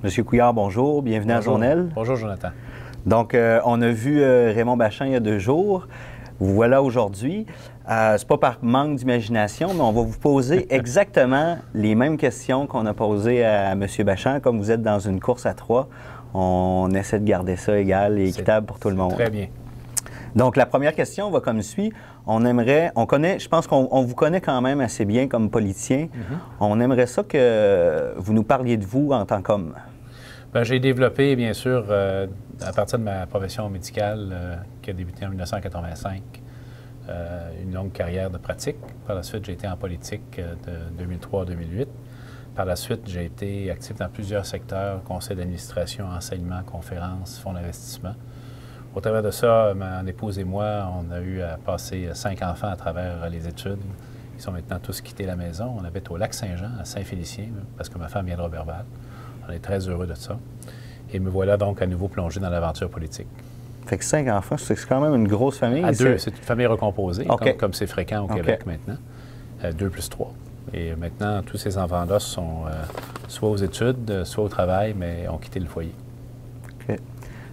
Monsieur Couillard, bonjour. Bienvenue Bonjour. à Zone L. Bonjour, Jonathan. Donc, on a vu Raymond Bachand il y a 2 jours. Vous voilà aujourd'hui. C'est pas par manque d'imagination, mais on va vous poser exactement les mêmes questions qu'on a posées à Monsieur Bachand. Comme vous êtes dans une course à 3, on essaie de garder ça égal et équitable pour tout le monde. Très bien. Donc, la première question va comme suit. Je pense qu'on vous connaît quand même assez bien comme politicien. On aimerait ça que vous nous parliez de vous en tant qu'homme. Bien, j'ai développé, bien sûr, à partir de ma profession médicale qui a débuté en 1985, une longue carrière de pratique. Par la suite, j'ai été en politique de 2003 à 2008. Par la suite, j'ai été actif dans plusieurs secteurs, conseil d'administration, enseignement, conférences, fonds d'investissement. Au travers de ça, mon épouse et moi, on a eu à passer 5 enfants à travers les études. Ils sont maintenant tous quittés la maison. On habite au Lac-Saint-Jean, à Saint-Félicien, parce que ma femme vient de Roberval. On est très heureux de ça. Et me voilà donc à nouveau plongé dans l'aventure politique. Fait que 5 enfants, c'est quand même une grosse famille. À 2, c'est une famille recomposée, Okay. comme c'est fréquent au Québec maintenant. 2 plus 3. Et maintenant, tous ces enfants-là sont soit aux études, soit au travail, mais ont quitté le foyer. OK.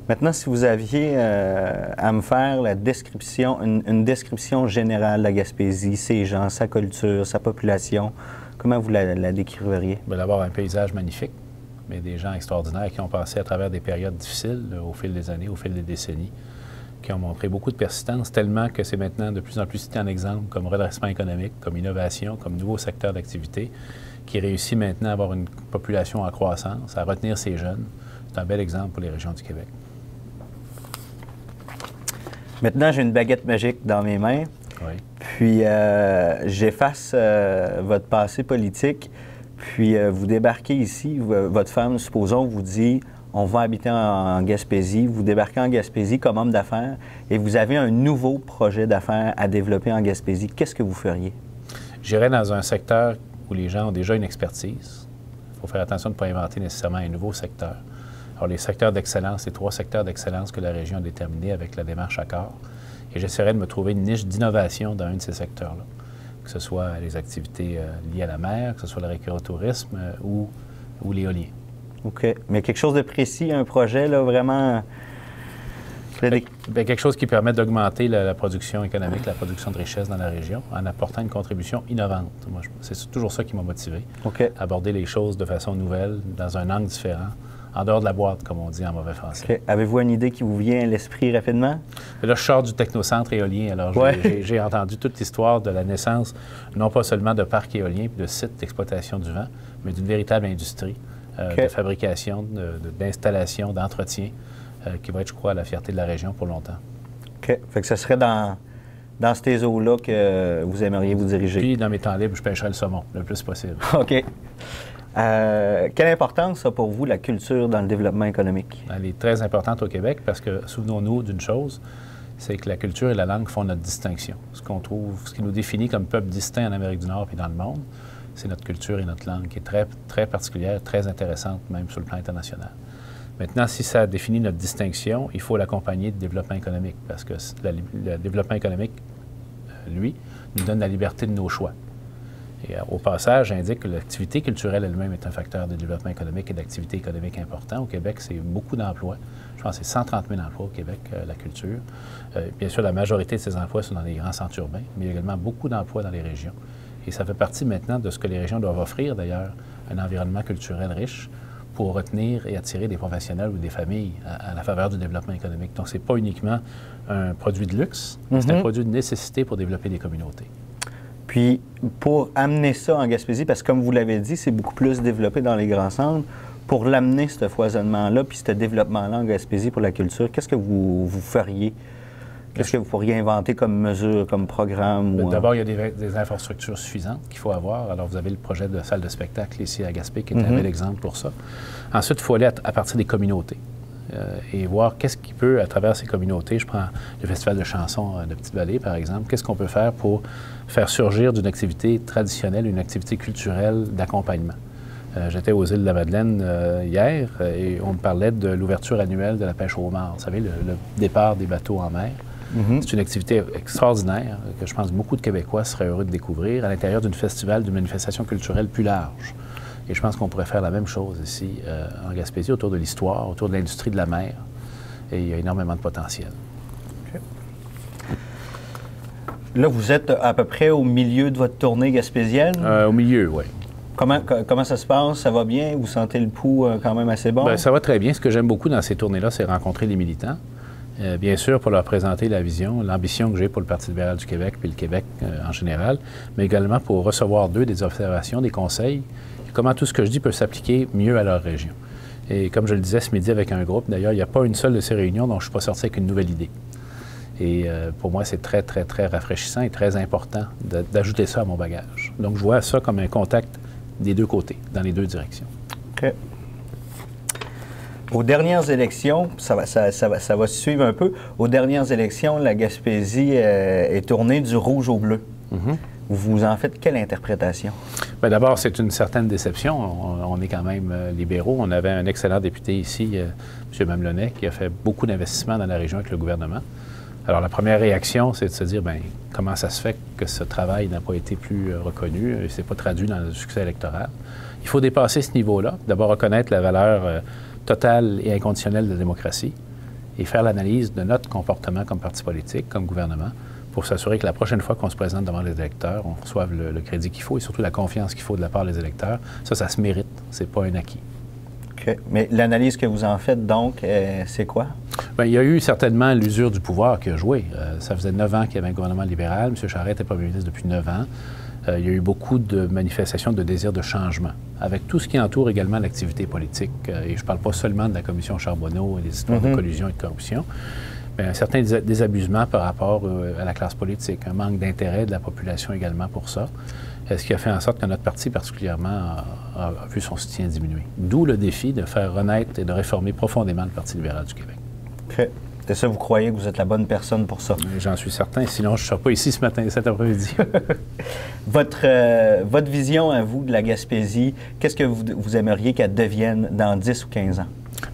Maintenant, si vous aviez à me faire la description, une description générale de la Gaspésie, ses gens, sa culture, sa population, comment vous la décriveriez? Bien, d'abord, un paysage magnifique, mais des gens extraordinaires qui ont passé à travers des périodes difficiles au fil des années, au fil des décennies, qui ont montré beaucoup de persistance, tellement que c'est maintenant de plus en plus cité en exemple comme redressement économique, comme innovation, comme nouveau secteur d'activité, qui réussit maintenant à avoir une population en croissance, à retenir ses jeunes. C'est un bel exemple pour les régions du Québec. Maintenant, j'ai une baguette magique dans mes mains. Oui. Puis, j'efface votre passé politique. Puis, vous débarquez ici. Votre femme, supposons, vous dit on va habiter en Gaspésie. Vous débarquez en Gaspésie comme homme d'affaires et vous avez un nouveau projet d'affaires à développer en Gaspésie. Qu'est-ce que vous feriez? J'irais dans un secteur où les gens ont déjà une expertise. Il faut faire attention de ne pas inventer nécessairement un nouveau secteur. Alors, les secteurs d'excellence, les 3 secteurs d'excellence que la région a déterminés avec la démarche Accord. Et j'essaierai de me trouver une niche d'innovation dans un de ces secteurs-là, que ce soit les activités liées à la mer, que ce soit le récréotourisme ou l'éolien. OK. Mais quelque chose de précis, un projet, là, vraiment... Bien, quelque chose qui permet d'augmenter la production économique, la production de richesse dans la région, en apportant une contribution innovante. Moi, c'est toujours ça qui m'a motivé. OK. Aborder les choses de façon nouvelle, dans un angle différent, en dehors de la boîte, comme on dit en mauvais français. OK. Avez-vous une idée qui vous vient à l'esprit rapidement? Là, je sors du technocentre éolien. Alors, j'ai entendu toute l'histoire de la naissance, non pas seulement de parcs éoliens et de sites d'exploitation du vent, mais d'une véritable industrie de fabrication, d'installation, d'entretien, qui va être, je crois, la fierté de la région pour longtemps. OK. Fait que ce serait dans ces eaux-là que vous aimeriez vous diriger? Puis, dans mes temps libres, je pêcherai le saumon le plus possible. OK. Quelle importance a pour vous la culture dans le développement économique? Elle est très importante au Québec parce que, souvenons-nous d'une chose, c'est que la culture et la langue font notre distinction. Ce qui nous définit comme peuple distinct en Amérique du Nord et dans le monde, c'est notre culture et notre langue qui est très, très particulière, très intéressante, même sur le plan international. Maintenant, si ça définit notre distinction, il faut l'accompagner de développement économique parce que le développement économique, lui, nous donne la liberté de nos choix. Et au passage, j'indique que l'activité culturelle elle-même est un facteur de développement économique et d'activité économique important. Au Québec, c'est beaucoup d'emplois. Je pense que c'est 130 000 emplois au Québec, la culture. Bien sûr, la majorité de ces emplois sont dans les grands centres urbains, mais il y a également beaucoup d'emplois dans les régions. Et ça fait partie maintenant de ce que les régions doivent offrir, d'ailleurs, un environnement culturel riche pour retenir et attirer des professionnels ou des familles à la faveur du développement économique. Donc, ce n'est pas uniquement un produit de luxe, c'est un produit de nécessité pour développer des communautés. Puis, pour amener ça en Gaspésie, parce que comme vous l'avez dit, c'est beaucoup plus développé dans les grands centres, pour l'amener, ce foisonnement-là, puis ce développement-là en Gaspésie pour la culture, qu'est-ce que vous feriez? Qu'est-ce que vous pourriez inventer comme mesure, comme programme? D'abord, il y a des infrastructures suffisantes qu'il faut avoir. Alors, vous avez le projet de salle de spectacle ici à Gaspé, qui est un bel exemple pour ça. Ensuite, il faut aller à partir des communautés et voir qu'est-ce qui peut, à travers ces communautés, je prends le Festival de chansons de Petite-Vallée, par exemple, qu'est-ce qu'on peut faire pour faire surgir d'une activité traditionnelle, une activité culturelle d'accompagnement. J'étais aux îles de la Madeleine hier et on me parlait de l'ouverture annuelle de la pêche au homard. Vous savez, le départ des bateaux en mer. C'est une activité extraordinaire que je pense que beaucoup de Québécois seraient heureux de découvrir à l'intérieur d'un festival, d'une manifestation culturelle plus large. Et je pense qu'on pourrait faire la même chose ici en Gaspésie, autour de l'histoire, autour de l'industrie de la mer. Et il y a énormément de potentiel. Okay. Là, vous êtes à peu près au milieu de votre tournée gaspésienne? Au milieu, oui. Comment ça se passe? Ça va bien? Vous sentez le pouls quand même assez bon? Bien, ça va très bien. Ce que j'aime beaucoup dans ces tournées-là, c'est rencontrer les militants. Bien sûr, pour leur présenter la vision, l'ambition que j'ai pour le Parti libéral du Québec, puis le Québec en général, mais également pour recevoir d'eux des observations, des conseils, comment tout ce que je dis peut s'appliquer mieux à leur région. Et comme je le disais ce midi avec un groupe, d'ailleurs, il n'y a pas une seule de ces réunions dont je ne suis pas sorti avec une nouvelle idée. Et pour moi, c'est très, très, très rafraîchissant et très important d'ajouter ça à mon bagage. Donc, je vois ça comme un contact des deux côtés, dans les deux directions. OK. Aux dernières élections, ça va suivre un peu. Aux dernières élections, la Gaspésie est tournée du rouge au bleu. Mm-hmm. Vous en faites quelle interprétation? Bien, d'abord, c'est une certaine déception. On est quand même libéraux. On avait un excellent député ici, M. Mamlonnet, qui a fait beaucoup d'investissements dans la région avec le gouvernement. Alors, la première réaction, c'est de se dire, bien, comment ça se fait que ce travail n'a pas été plus reconnu et ne s'est pas traduit dans le succès électoral? Il faut dépasser ce niveau-là. D'abord, reconnaître la valeur totale et inconditionnelle de la démocratie et faire l'analyse de notre comportement comme parti politique, comme gouvernement, pour s'assurer que la prochaine fois qu'on se présente devant les électeurs, on reçoive le crédit qu'il faut et surtout la confiance qu'il faut de la part des électeurs. Ça se mérite. C'est pas un acquis. OK. Mais l'analyse que vous en faites, donc, c'est quoi? Bien, il y a eu certainement l'usure du pouvoir qui a joué. Ça faisait 9 ans qu'il y avait un gouvernement libéral. M. Charest était premier ministre depuis 9 ans. Il y a eu beaucoup de manifestations de désir de changement, avec tout ce qui entoure également l'activité politique. Et je ne parle pas seulement de la commission Charbonneau et des histoires de collusion et de corruption, mais un certain désabusement par rapport à la classe politique, un manque d'intérêt de la population également pour ça, ce qui a fait en sorte que notre parti particulièrement a vu son soutien diminuer. D'où le défi de faire renaître et de réformer profondément le Parti libéral du Québec. OK. C'est ça, vous croyez que vous êtes la bonne personne pour ça? J'en suis certain, sinon je ne serais pas ici ce matin, cet après-midi. Votre vision à vous de la Gaspésie, qu'est-ce que vous aimeriez qu'elle devienne dans 10 ou 15 ans?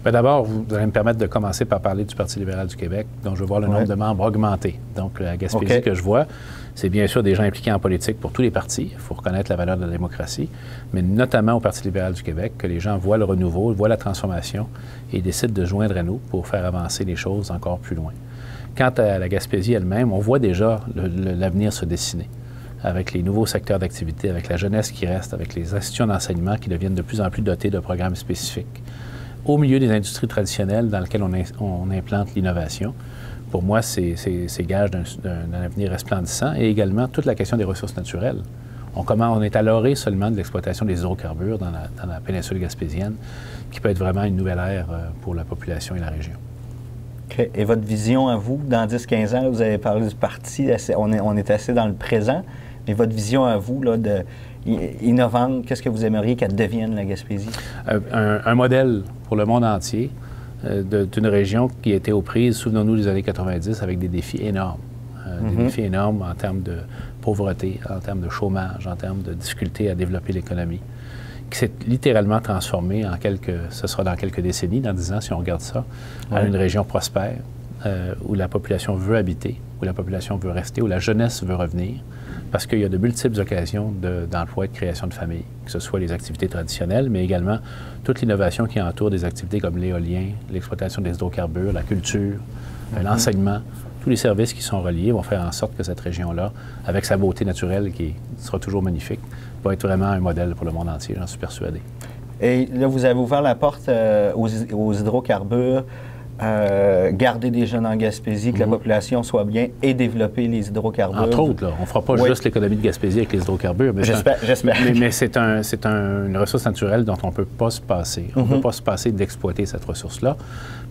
Bien, d'abord, vous allez me permettre de commencer par parler du Parti libéral du Québec, dont je veux voir le nombre de membres augmenter. Donc, la Gaspésie que je vois, c'est bien sûr des gens impliqués en politique pour tous les partis. Il faut reconnaître la valeur de la démocratie, mais notamment au Parti libéral du Québec, que les gens voient le renouveau, voient la transformation et décident de joindre à nous pour faire avancer les choses encore plus loin. Quant à la Gaspésie elle-même, on voit déjà l'avenir se dessiner avec les nouveaux secteurs d'activité, avec la jeunesse qui reste, avec les institutions d'enseignement qui deviennent de plus en plus dotées de programmes spécifiques. Au milieu des industries traditionnelles dans lesquelles on implante l'innovation, pour moi, c'est gage d'un avenir resplendissant. Et également, toute la question des ressources naturelles. On est à l'orée seulement de l'exploitation des hydrocarbures dans la péninsule gaspésienne, qui peut être vraiment une nouvelle ère pour la population et la région. OK. Et votre vision à vous, dans 10-15 ans, là, vous avez parlé du parti, on est assez dans le présent, mais votre vision à vous, là, innovante, qu'est-ce que vous aimeriez qu'elle devienne, la Gaspésie? Un modèle pour le monde entier d'une région qui était aux prises, souvenons-nous des années 90, avec des défis énormes. Des défis énormes en termes de pauvreté, en termes de chômage, en termes de difficulté à développer l'économie, qui s'est littéralement transformée ce sera dans quelques décennies, dans 10 ans, si on regarde ça, à une région prospère, où la population veut habiter, où la population veut rester, où la jeunesse veut revenir, parce qu'il y a de multiples occasions d'emploi et de création de famille, que ce soit les activités traditionnelles, mais également toute l'innovation qui entoure des activités comme l'éolien, l'exploitation des hydrocarbures, la culture, l'enseignement. Tous les services qui sont reliés vont faire en sorte que cette région-là, avec sa beauté naturelle qui sera toujours magnifique, va être vraiment un modèle pour le monde entier, j'en suis persuadé. Et là, vous avez ouvert la porte aux hydrocarbures, garder des jeunes en Gaspésie, que la population soit bien et développer les hydrocarbures. Entre autres, là, on ne fera pas juste l'économie de Gaspésie avec les hydrocarbures. J'espère. Mais c'est une ressource naturelle dont on ne peut pas se passer. On ne peut pas se passer d'exploiter cette ressource-là.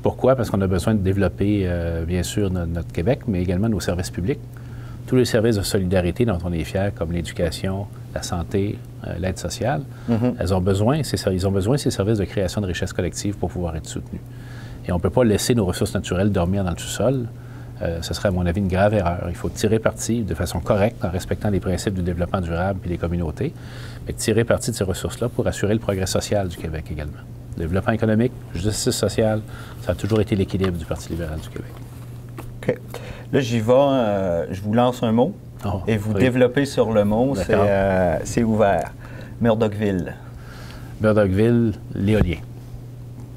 Pourquoi? Parce qu'on a besoin de développer, bien sûr, notre Québec, mais également nos services publics. Tous les services de solidarité dont on est fiers, comme l'éducation, la santé, l'aide sociale, ils ont besoin de ces services de création de richesse collective pour pouvoir être soutenus. Et on ne peut pas laisser nos ressources naturelles dormir dans le sous-sol. Ce serait, à mon avis, une grave erreur. Il faut tirer parti de façon correcte en respectant les principes du développement durable et des communautés, mais tirer parti de ces ressources-là pour assurer le progrès social du Québec également. Développement économique, justice sociale, ça a toujours été l'équilibre du Parti libéral du Québec. OK. Là, j'y vais. Je vous lance un mot et vous développez sur le mot. C'est ouvert. Murdochville. Murdochville, l'éolien.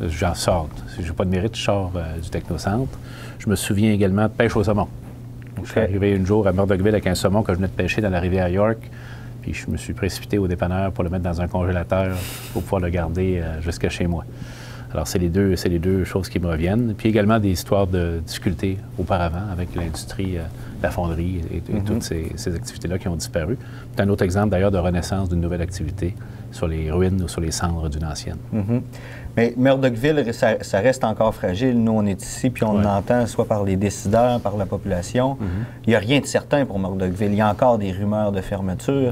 J'en sors. Si je n'ai pas de mérite, je sors du technocentre. Je me souviens également de pêche au saumon. Donc, je suis arrivé un jour à Murdochville avec un saumon que je venais de pêcher dans la rivière York. Puis je me suis précipité au dépanneur pour le mettre dans un congélateur pour pouvoir le garder jusqu'à chez moi. Alors, c'est les deux choses qui me reviennent. Puis également des histoires de difficultés auparavant avec l'industrie, la fonderie et toutes ces activités-là qui ont disparu. C'est un autre exemple d'ailleurs de renaissance d'une nouvelle activité sur les ruines ou sur les cendres d'une ancienne. Mais Murdochville, ça reste encore fragile. Nous, on est ici, puis on entend soit par les décideurs, par la population. Il n'y a rien de certain pour Murdochville. Il y a encore des rumeurs de fermeture.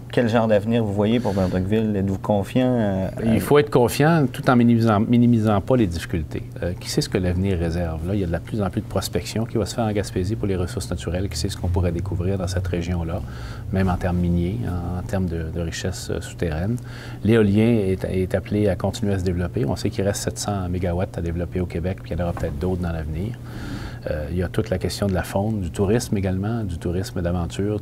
Quel genre d'avenir vous voyez pour Murdochville? Êtes-vous confiant? Il faut être confiant tout en minimisant pas les difficultés. Qui sait ce que l'avenir réserve? Là, il y a de plus en plus de prospection qui va se faire en Gaspésie pour les ressources naturelles. Qui sait ce qu'on pourrait découvrir dans cette région-là, même en termes miniers, en termes de richesses souterraines. L'éolien est appelé à continuer à se développer. On sait qu'il reste 700 mégawatts à développer au Québec, puis il y en aura peut-être d'autres dans l'avenir. Il y a toute la question de la faune, du tourisme également, du tourisme d'aventure,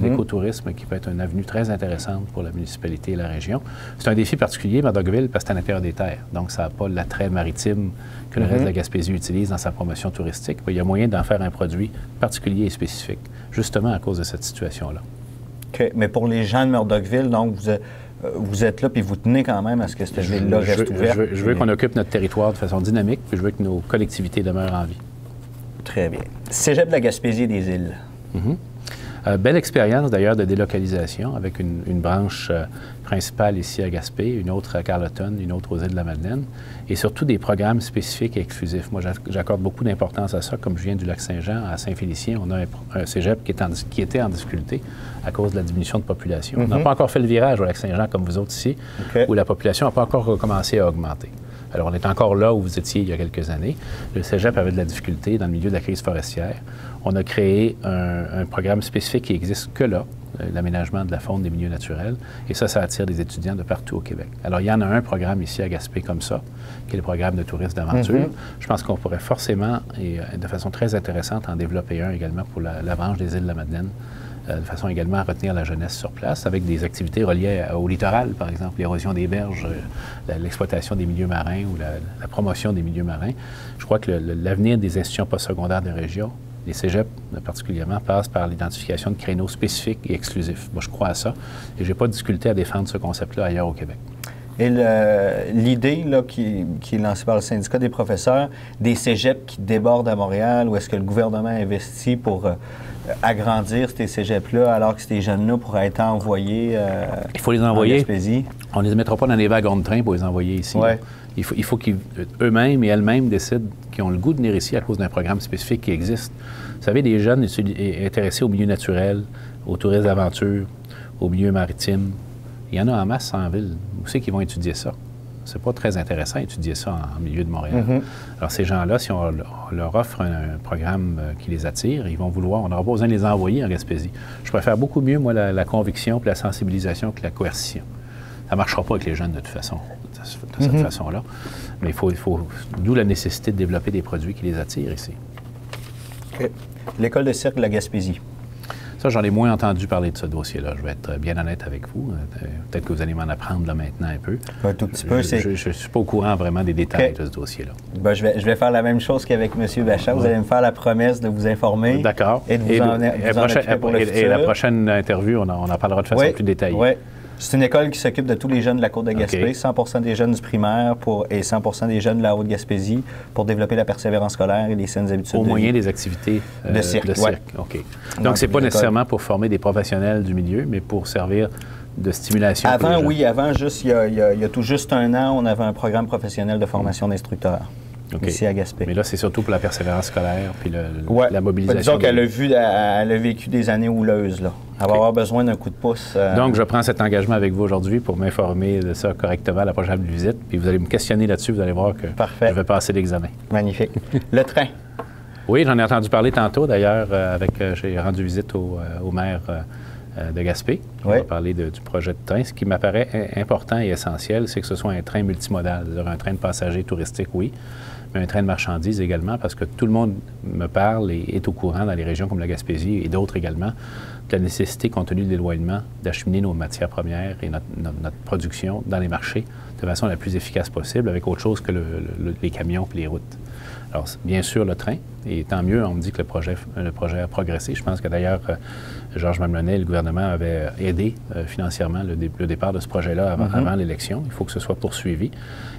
d'écotourisme, qui peut être une avenue très intéressante pour la municipalité et la région. C'est un défi particulier, Murdochville, parce que c'est à l'intérieur des terres. Donc, ça n'a pas l'attrait maritime que le reste de la Gaspésie utilise dans sa promotion touristique. Il y a moyen d'en faire un produit particulier et spécifique, justement à cause de cette situation-là. OK. Mais pour les gens de Murdochville, donc, vous êtes là, puis vous tenez quand même à ce que cette ville-là reste ouverte. Je veux qu'on occupe notre territoire de façon dynamique, puis je veux que nos collectivités demeurent en vie. Très bien. Cégep de la Gaspésie et des îles. Belle expérience d'ailleurs de délocalisation avec une branche principale ici à Gaspé, une autre à Carleton, une autre aux Îles-de-la-Madeleine, et surtout des programmes spécifiques et exclusifs. Moi, j'accorde beaucoup d'importance à ça. Comme je viens du Lac-Saint-Jean, à Saint-Félicien, on a un cégep qui était en difficulté à cause de la diminution de population. On n'a pas encore fait le virage au Lac-Saint-Jean comme vous autres ici, où la population n'a pas encore recommencé à augmenter. Alors, on est encore là où vous étiez il y a quelques années. Le cégep avait de la difficulté dans le milieu de la crise forestière. On a créé un programme spécifique qui n'existe que là, l'aménagement de la faune des milieux naturels. Et ça attire des étudiants de partout au Québec. Alors, il y en a un programme ici à Gaspé comme ça, qui est le programme de tourisme d'aventure. Je pense qu'on pourrait forcément, et de façon très intéressante, en développer un également pour la branche des Îles-de-la-Madeleine, de façon également à retenir la jeunesse sur place, avec des activités reliées au littoral, par exemple, l'érosion des berges, l'exploitation des milieux marins ou la promotion des milieux marins. Je crois que l'avenir des institutions postsecondaires des régions, les cégeps particulièrement, passe par l'identification de créneaux spécifiques et exclusifs. Moi, je crois à ça, et je n'ai pas de difficulté à défendre ce concept-là ailleurs au Québec. Et l'idée qui est lancée par le syndicat des professeurs, des cégeps qui débordent à Montréal, où est-ce que le gouvernement investit pour agrandir ces cégeps-là, alors que ces jeunes-là pourraient être envoyés il faut les envoyer. En Gaspésie? On ne les mettra pas dans des wagons de train pour les envoyer ici. Il faut qu'eux-mêmes et elles-mêmes décident qu'ils ont le goût de venir ici à cause d'un programme spécifique qui existe. Vous savez, des jeunes intéressés au milieu naturel, au tourisme d'aventure, au milieu maritime, il y en a en masse en ville. Où c'est qu'ils vont étudier ça? C'est pas très intéressant d'étudier ça en milieu de Montréal. Alors, ces gens-là, si on leur offre un programme qui les attire, ils vont vouloir, on n'aura pas besoin de les envoyer en Gaspésie. Je préfère beaucoup mieux, moi, la conviction et la sensibilisation que la coercition. Ça ne marchera pas avec les jeunes de toute façon, de cette façon-là. Mais il faut d'où la nécessité de développer des produits qui les attirent ici. L'école de cirque de la Gaspésie. Ça, j'en ai moins entendu parler de ce dossier-là. Je vais être bien honnête avec vous. Peut-être que vous allez m'en apprendre là maintenant un peu. Un tout petit peu. Je ne suis pas au courant vraiment des détails de ce dossier-là. Ben, je vais faire la même chose qu'avec M. Bachand. Vous allez me faire la promesse de vous informer. D'accord. Et de vous en occuper pour le futur. Et la prochaine interview, on en parlera de façon plus détaillée. Oui. C'est une école qui s'occupe de tous les jeunes de la Côte de Gaspé, 100 des jeunes du primaire et 100 des jeunes de la Haute-Gaspésie pour développer la persévérance scolaire et les saines habitudes au moyen des activités de cirque. OK. Donc, ce n'est pas nécessairement pour former des professionnels du milieu, mais pour servir de stimulation. Avant, oui. Avant, juste, il y a tout juste un an, on avait un programme professionnel de formation d'instructeurs. Ici à Gaspé. Mais là, c'est surtout pour la persévérance scolaire puis la mobilisation. Disons qu'elle a vécu des années houleuses, là. Elle va avoir besoin d'un coup de pouce. Donc, je prends cet engagement avec vous aujourd'hui pour m'informer de ça correctement à la prochaine visite. Puis vous allez me questionner là-dessus, vous allez voir que je vais passer l'examen. Magnifique. Le train. Oui, j'en ai entendu parler tantôt. D'ailleurs, j'ai rendu visite au maire de Gaspé. On va parler du projet de train. Ce qui m'apparaît important et essentiel, c'est que ce soit un train multimodal, c'est-à-dire un train de passagers touristiques, oui, mais un train de marchandises également, parce que tout le monde me parle et est au courant dans les régions comme la Gaspésie et d'autres également, de la nécessité, compte tenu de l'éloignement, d'acheminer nos matières premières et notre production dans les marchés de façon la plus efficace possible, avec autre chose que les camions et les routes. Alors, bien sûr, le train, et tant mieux, on me dit que le projet a progressé. Je pense que d'ailleurs, Georges Mamelonnet et le gouvernement avaient aidé financièrement le départ de ce projet-là avant l'élection. Il faut que ce soit poursuivi.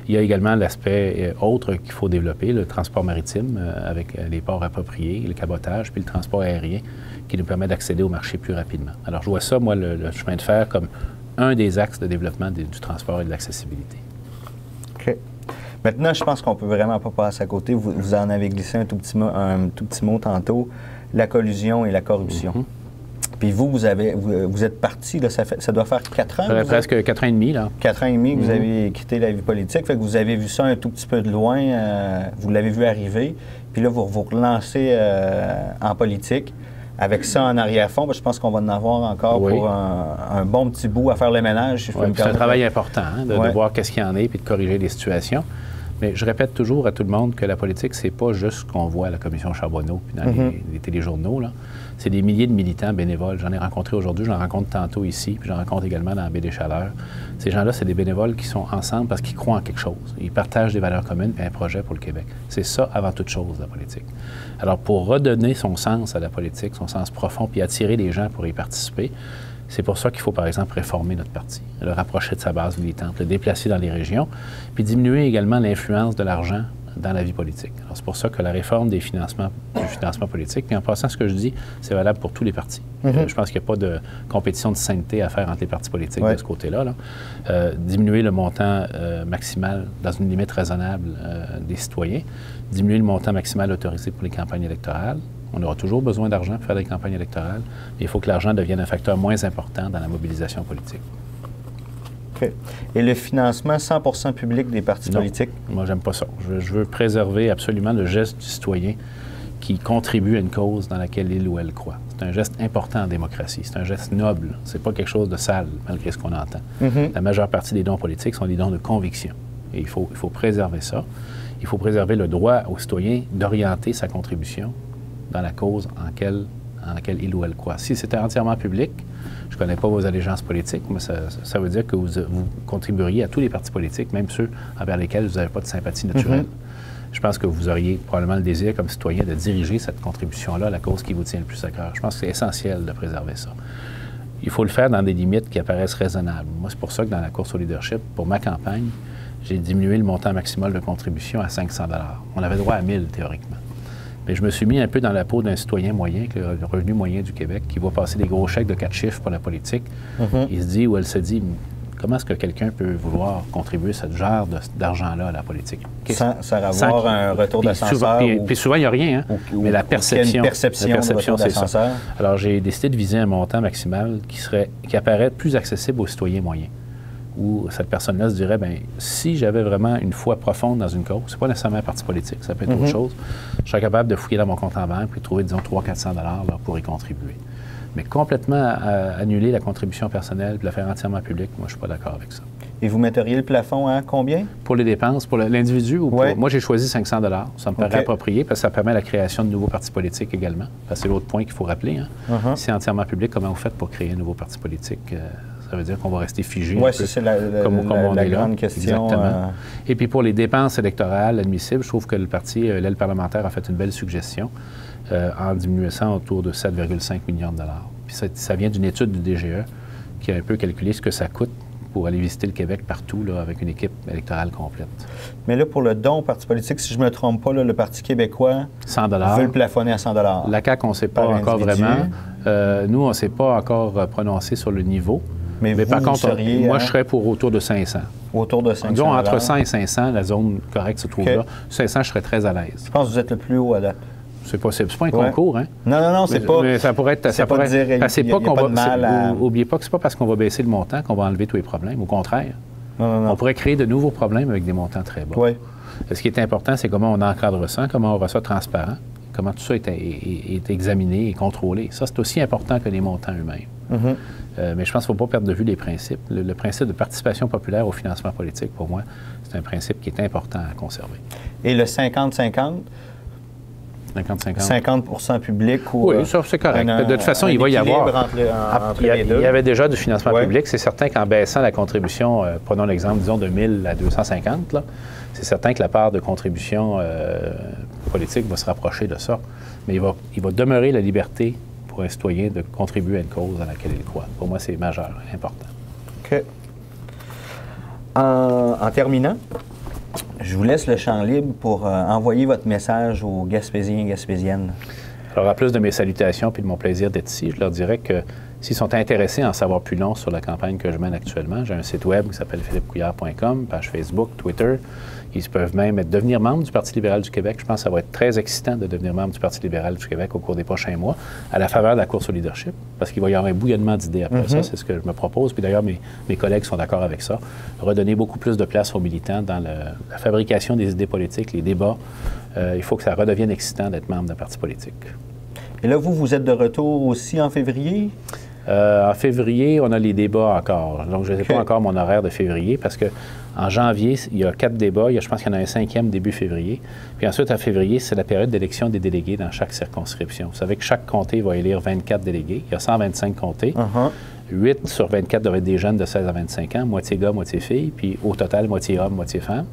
Il y a également l'aspect autre qu'il faut développer, le transport maritime avec les ports appropriés, le cabotage, puis le transport aérien qui nous permet d'accéder au marché plus rapidement. Alors, je vois ça, moi, le chemin de fer comme un des axes de développement du transport et de l'accessibilité. OK. Maintenant, je pense qu'on ne peut vraiment pas passer à côté. Vous en avez glissé un tout petit mot tantôt, la collusion et la corruption. Puis vous êtes parti, là, ça doit faire 4 ans? Presque 4 ans et demi, là. 4 ans et demi que vous avez quitté la vie politique. Fait que vous avez vu ça un tout petit peu de loin, vous l'avez vu arriver, puis là, vous vous relancez en politique. Avec ça en arrière-fond, je pense qu'on va en avoir encore pour un bon petit bout à faire le ménage. Si c'est un travail important, de voir qu'est-ce qu'il y en est, puis de corriger les situations. Mais je répète toujours à tout le monde que la politique, c'est pas juste ce qu'on voit à la commission Charbonneau puis dans les téléjournaux. C'est des milliers de militants bénévoles. J'en ai rencontré aujourd'hui, j'en rencontre tantôt ici, puis j'en rencontre également dans la baie des Chaleurs. Ces gens-là, c'est des bénévoles qui sont ensemble parce qu'ils croient en quelque chose. Ils partagent des valeurs communes et un projet pour le Québec. C'est ça, avant toute chose, la politique. Alors, pour redonner son sens à la politique, son sens profond, puis attirer les gens pour y participer, c'est pour ça qu'il faut, par exemple, réformer notre parti, le rapprocher de sa base militante, le déplacer dans les régions, puis diminuer également l'influence de l'argent dans la vie politique. Alors, c'est pour ça que la réforme du financement politique, puis en passant, ce que je dis, c'est valable pour tous les partis. Je pense qu'il n'y a pas de compétition de sainteté à faire entre les partis politiques de ce côté-là. Diminuer le montant maximal dans une limite raisonnable des citoyens, diminuer le montant maximal autorisé pour les campagnes électorales. On aura toujours besoin d'argent pour faire des campagnes électorales, mais il faut que l'argent devienne un facteur moins important dans la mobilisation politique. OK. Et le financement 100% public des partis politiques? Moi, j'aime pas ça. Je veux préserver absolument le geste du citoyen qui contribue à une cause dans laquelle il ou elle croit. C'est un geste important en démocratie. C'est un geste noble. C'est pas quelque chose de sale, malgré ce qu'on entend. La majeure partie des dons politiques sont des dons de conviction. Et il faut préserver ça. Il faut préserver le droit au citoyen d'orienter sa contribution dans la cause en laquelle il ou elle croit. Si c'était entièrement public, je ne connais pas vos allégeances politiques, mais ça veut dire que vous contribueriez à tous les partis politiques, même ceux envers lesquels vous n'avez pas de sympathie naturelle. Je pense que vous auriez probablement le désir, comme citoyen, de diriger cette contribution-là à la cause qui vous tient le plus à cœur. Je pense que c'est essentiel de préserver ça. Il faut le faire dans des limites qui apparaissent raisonnables. Moi, c'est pour ça que dans la course au leadership, pour ma campagne, j'ai diminué le montant maximal de contribution à 500 $. On avait droit à 1000 théoriquement. Mais je me suis mis un peu dans la peau d'un citoyen moyen, le revenu moyen du Québec, qui va passer des gros chèques de 4 chiffres pour la politique. Il se dit, ou elle se dit, comment est-ce que quelqu'un peut vouloir contribuer ce genre d'argent-là à la politique? Sans avoir un retour d'ascenseur? Puis souvent, il n'y a rien, hein? Mais la perception, c'est ça. Alors, j'ai décidé de viser un montant maximal qui apparaît plus accessible aux citoyens moyens, où cette personne-là se dirait, bien, si j'avais vraiment une foi profonde dans une cause, c'est pas nécessairement un parti politique, ça peut être autre chose, je serais capable de fouiller dans mon compte en banque et trouver, disons, 300-400 $ pour y contribuer. Mais complètement annuler la contribution personnelle et la faire entièrement publique, moi, je suis pas d'accord avec ça. Et vous metteriez le plafond à combien? Pour les dépenses, pour l'individu ou pour... Moi, j'ai choisi 500 $. Ça me paraît approprié parce que ça permet la création de nouveaux partis politiques également. Parce que c'est l'autre point qu'il faut rappeler. Hein. Si c'est entièrement public, comment vous faites pour créer un nouveau parti politique? Ça veut dire qu'on va rester figé. Oui, c'est la grande question. Exactement. Et puis pour les dépenses électorales admissibles, je trouve que le parti, l'aile parlementaire, a fait une belle suggestion en diminuant ça autour de 7,5 millions $. Puis ça vient d'une étude du DGE qui a un peu calculé ce que ça coûte pour aller visiter le Québec partout là, avec une équipe électorale complète. Mais là, pour le don au parti politique, si je ne me trompe pas, là, le Parti québécois 100 $. Veut le plafonner à 100 $. La CAQ, on ne sait pas encore vraiment. Nous, on ne s'est pas encore prononcé sur le niveau. Mais par contre, moi, je serais pour autour de 500. Autour de 500 disons, entre 100 et 500, la zone correcte se trouve là. 500, je serais très à l'aise. Je pense que vous êtes le plus haut à date. C'est possible. C'est pas un concours, hein? Non, c'est pas... Mais ça pourrait être... C'est pas de dire qu'il n'y a pas de mal à... N'oubliez pas que c'est pas parce qu'on va baisser le montant qu'on va enlever tous les problèmes. Au contraire. Non. On pourrait créer de nouveaux problèmes avec des montants très bas. Oui. Ce qui est important, c'est comment on encadre ça, comment on rend ça transparent, comment tout ça est examiné et contrôlé. Ça, c'est aussi important que les montants eux-mêmes. Mais je pense qu'il ne faut pas perdre de vue les principes. Le principe de participation populaire au financement politique, pour moi, c'est un principe qui est important à conserver. Et le 50-50? 50% public ou... Oui, ça, c'est correct. De toute façon, il va y avoir... Entre les deux. Il y avait déjà du financement public. C'est certain qu'en baissant la contribution, prenons l'exemple, disons, de 1000 à 250, c'est certain que la part de contribution politique va se rapprocher de ça. Mais il va demeurer la liberté pour un citoyen de contribuer à une cause à laquelle il croit. Pour moi, c'est majeur, important. OK. En terminant, je vous laisse le champ libre pour envoyer votre message aux Gaspésiens et Gaspésiennes. Alors, à plus de mes salutations puis de mon plaisir d'être ici, je leur dirais que s'ils sont intéressés à en savoir plus long sur la campagne que je mène actuellement, j'ai un site web qui s'appelle philippecouillard.com, page Facebook, Twitter. Ils peuvent même devenir membres du Parti libéral du Québec. Je pense que ça va être très excitant de devenir membre du Parti libéral du Québec au cours des prochains mois, à la faveur de la course au leadership, parce qu'il va y avoir un bouillonnement d'idées après ça. C'est ce que je me propose. Puis d'ailleurs, mes collègues sont d'accord avec ça. Redonner beaucoup plus de place aux militants dans la fabrication des idées politiques, les débats. Il faut que ça redevienne excitant d'être membre d'un parti politique. Et là, vous êtes de retour aussi en février? En février, on a les débats encore. Donc, je ne sais pas encore mon horaire de février parce qu'en janvier, il y a 4 débats. Je pense qu'il y en a un 5e début février. Puis ensuite, en février, c'est la période d'élection des délégués dans chaque circonscription. Vous savez que chaque comté va élire 24 délégués. Il y a 125 comtés. 8 sur 24 doivent être des jeunes de 16 à 25 ans, moitié gars, moitié filles. Puis au total, moitié hommes, moitié femmes.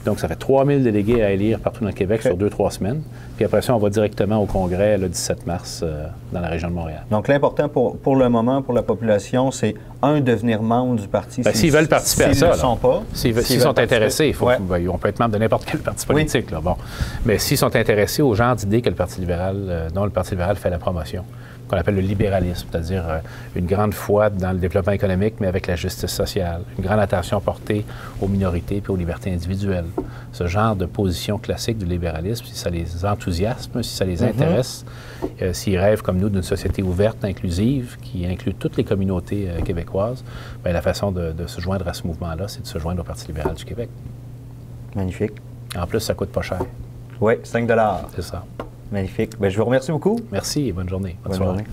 Donc, ça fait 3000 délégués à élire partout dans le Québec sur 2-3 semaines. Puis après ça, on va directement au Congrès le 17 mars dans la région de Montréal. Donc, l'important pour le moment, pour la population, c'est, devenir membre du parti. S'ils veulent participer à ça. S'ils ne le sont pas. S'ils sont intéressés, on peut être membre de n'importe quel parti politique. Là, bon. Mais s'ils sont intéressés aux genres d'idées que le Parti libéral, dont le Parti libéral fait la promotion, qu'on appelle le libéralisme, c'est-à-dire une grande foi dans le développement économique, mais avec la justice sociale, une grande attention portée aux minorités et aux libertés individuelles. Ce genre de position classique du libéralisme, si ça les enthousiasme, si ça les intéresse, s'ils rêvent comme nous d'une société ouverte, inclusive, qui inclut toutes les communautés québécoises, bien, la façon de se joindre à ce mouvement-là, c'est de se joindre au Parti libéral du Québec. Magnifique. En plus, ça coûte pas cher. Oui, 5 $. C'est ça. Magnifique. Bien, je vous remercie beaucoup. Merci et bonne journée. Bonne soirée.